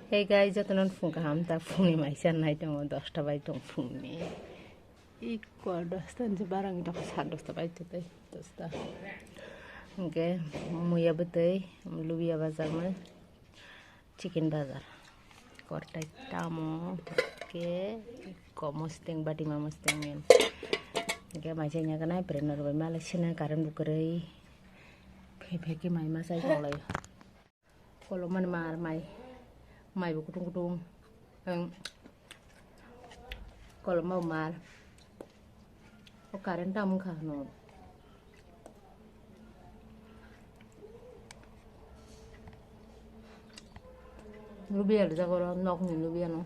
Hey guys, jatunan phung kaham ta phung ni maisan nai dong 10টা bai dong phung ni. Equal 10টা je barang ita 10টা bai tu tai 10টা. Oke, muya betai, lubia bazar mah chicken bazar. Kortai tamo, oke, komosteng badi mamosteng men. Oke, maisanya kana berenor bai malah sina karan bukerai. Pheki mai masai kolai. Kalau mana mar mai. Mai bu kutung kalau mau mal o karen tam kha no lubia da ko nok ni lubia no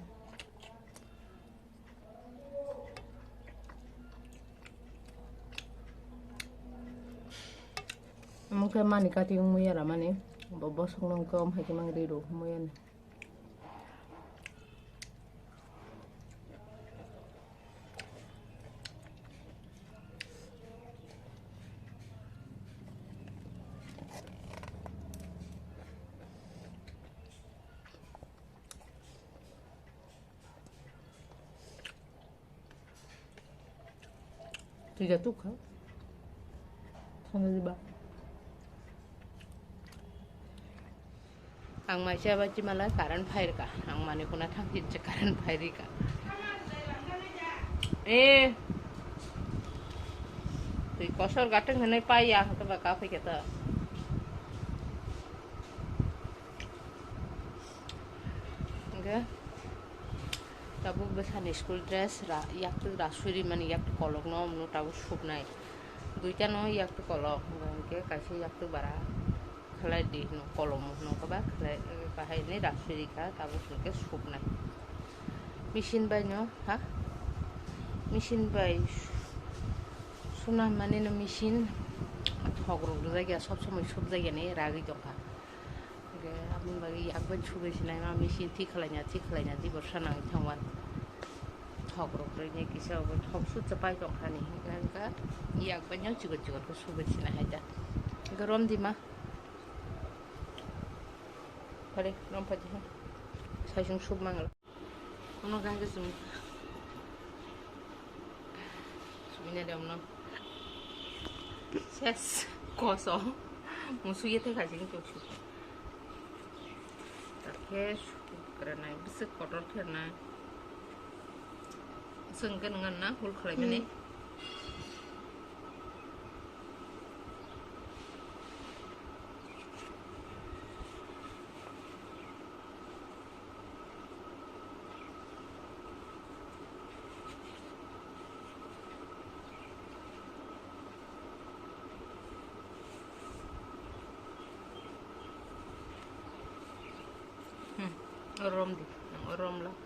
mungkin mani kati muya ra mani bobos nong kom hai ki mang rido muya ni tiga tuh kan sana di ba ang mai siya baci malah karan fire ka ang mani kuna thangit je karan fire ka tuh kosor gateng hanai paya to ba ka phai keta okay tabu besane school dress ra yak tu rasuri mani yak kolok no tabu sup nai duita no yak tu kolok ke kasi yak tu bara khalai di no kolom no ka ba khalai bahai ni rasuri ka tabu ke sup nai machine bai no ha machine bai suna mani no machine thogro জায়গা সব সময় সব জায়গা নেই রাগি দকা আপনি বাকি একবার ছুবেছিলাম আমি মেশিন ঠিক খালাইনা দি বর্ষা নাঙি থামান thogro ni kisa thog su capai dong khani ga yak banyak juga ko subesina haida garom di ma pare rom paji ha sajung sub mangal ono ga ga sumina dem no ses koso musu yete khajing tochu takes karena bisa kotor karena sengken ngana hul khlai mane rom di rom lah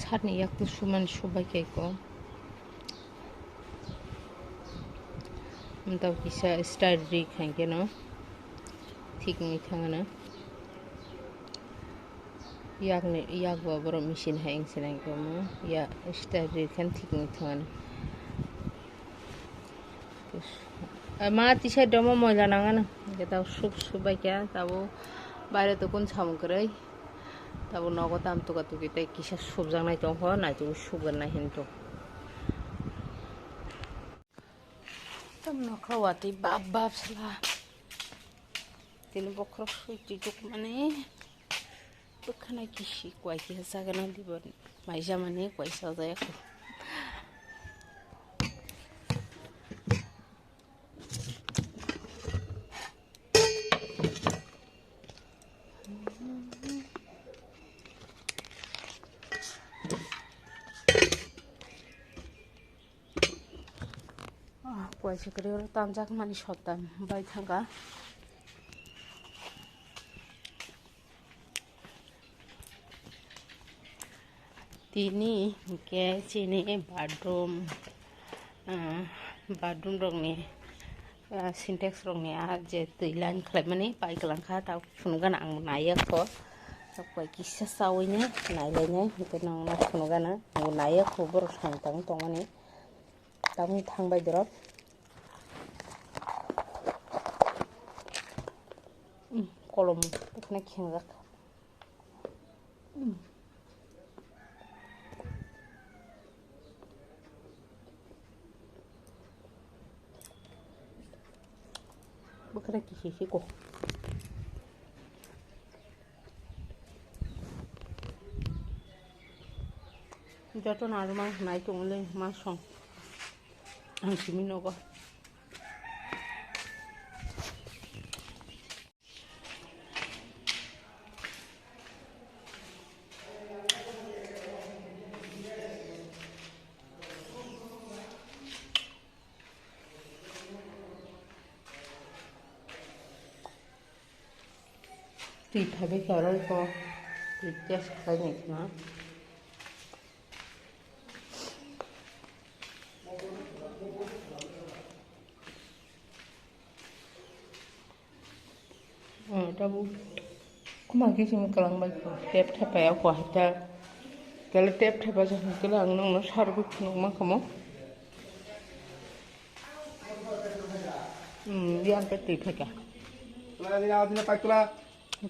সারনি একটু সমান সবাইকে কম তাও কিসা স্টাডি খাইকে না ঠিক নি থাঙানা yakni yak babro machine haing sinang komo ya stadi kan ঠিক নি থাঙানা मा टी-शर्ट दम मैला नाङा ना दाउ सुबाय क्या दाबो बायरे तो कोन सामग्रै दाबो नगो दाम तुका तुकी ताई किसा सुबजांनाय दं हो नायजों सुगोन ना हिनथ' tam nakawati babab sila tinubokro suiti juk mane bukanai kisi kwai ki sagana dibon maija mane kwai sajaya ko kwai sekre ora tamjak mani sotam bai thanga tini ke chini bathroom rongni syntax rongni a je teilan khlaimani pai kalangkha ta phunugana ang naiya ko kwai kisa sawine nailene hite nang na phunugana ang naiya ko bor santang tongani tami thangbai dorok kolom bekna khengjak bekna kisi ko যত আর মাছ নাই তোমলে মাছ সং হাসিমি নগো তুই খাবে কেরল তো তুই টেস্ট খাই নাকি না Tabu kumagi sing kelang bai ko tep thapa ya ko hata kala tep thapa ja kelang nang no sarbu nang ma kamo yang ke ti pheka tula ni aw dina pai tula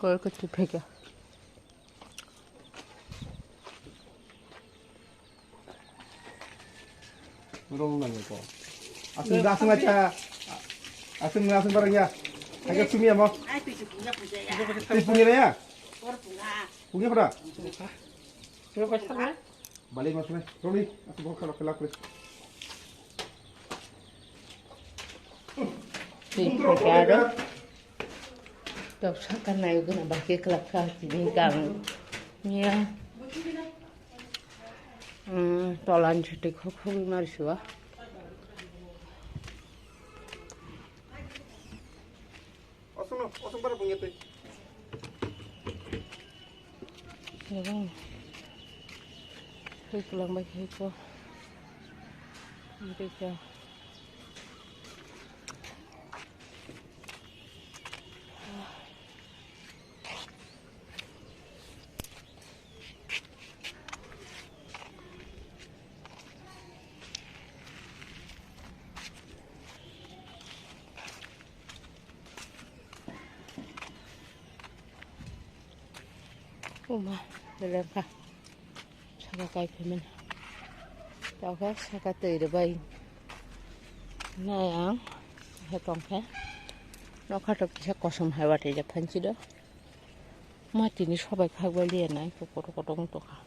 ko ko ti pheka urong nang ko asin da sing acha asin barang ya agak cumi ya mau? Punya ya? Punya apa? Balik masuknya. Roli, aku bawa kalau kelak please. Ada. Dok sakan na yung na baki kelak ka tibingkang niya. Tolan jutik hukuk mariswa. Osong para punya tuh. Ya bang. Saya pulang baik itu. Mereka. Uma dalam kah saka kai phemen tao khác saka tei de bai na yang he tong khe no khatok kisa kosom hawate je phanchi do mati ni sobai khagbai le nai ko koto kotong to kha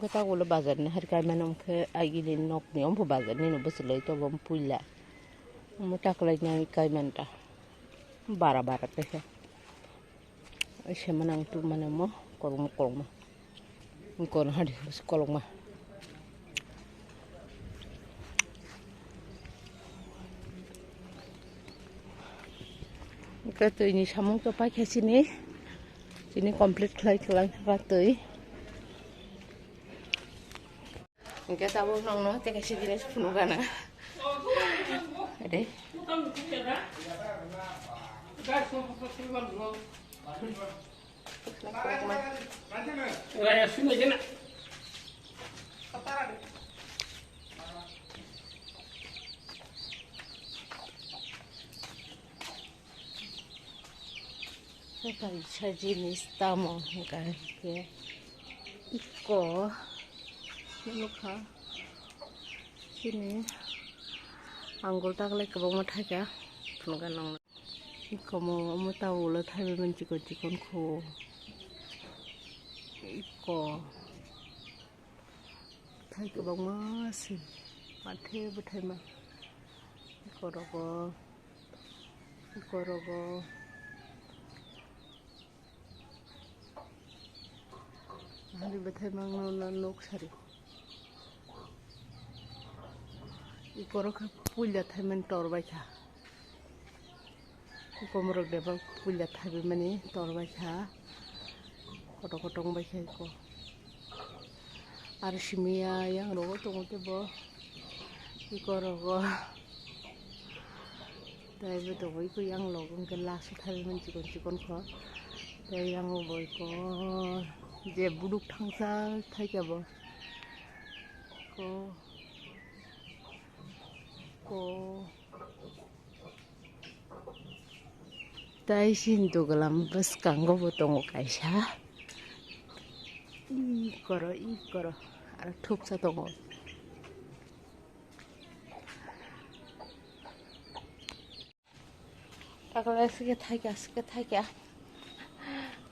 kata gula bazar ni har kai manam khe agilin nok ni om bazar ni no beslei to bom puila mutak lagi nyai kai menta bara teh saya menang tu mana mo kolong mah ngkon hadis kolong mah kata ini samung tu pakai sini komplit kelai ratui kita tahu nong teka sini sepuluh kana ada Kaisa jenis tamu kayak iko luka sini anggul tak lek kebong matai ya penugan nong iko mau tahu lah tapi mencikon ko iko thai kebong masih mati betai mah iko rogo hari betai mang nok sari ikoro ka pulya thai men tor bacha komrok deba pulya thai mani tor bacha kotong bacha ko ar simia yang rogo tongote bo ikoro go dai be to ko yang logong ke las thai men chikon kho dai yang boi ko je buduk thangsa thai jabo ko dai sin to galam bas kango botongo kaisa ikoro ar thupsa tongo takala sike thai kya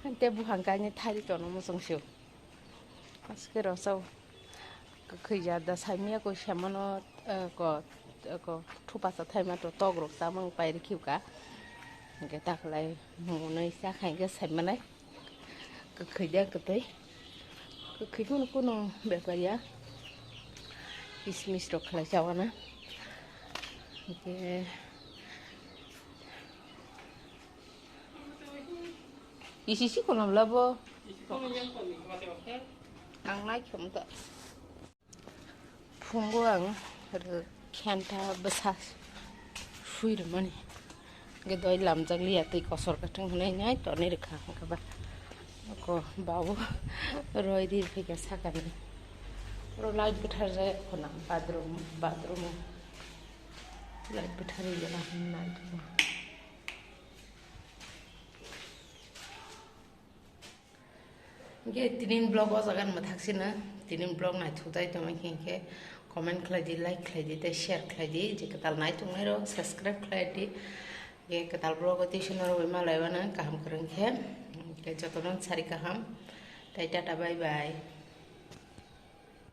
hante buhangkanya thai tono mosongsiu aske rosau khija da samia ko shamano ko thupasa thai ma to togrok samang pai rikhiuka ge taklai munai sa khai ge saimanai khija katai khikun kuno beparia kismis rok khlai chawana ge isi kolam labo ang naik kemta phungwang khanta besas sui de mani ge doi lam jangli ya tei kosor ka thang nei ngai to nei rekha ka ba ko babu roi dir phika sakani ro light bithar jay khona bathroom light bithari jana night ge tinin blog ojagan mathaksina tinin blog nai thudai tomai khinke comment khlai like khlai te share khlai je katal nai tungai ro subscribe khlai di ge katal blog oti sunor oi malai wana kaham krang khe ke jotonon sari kaham tai tata bye bye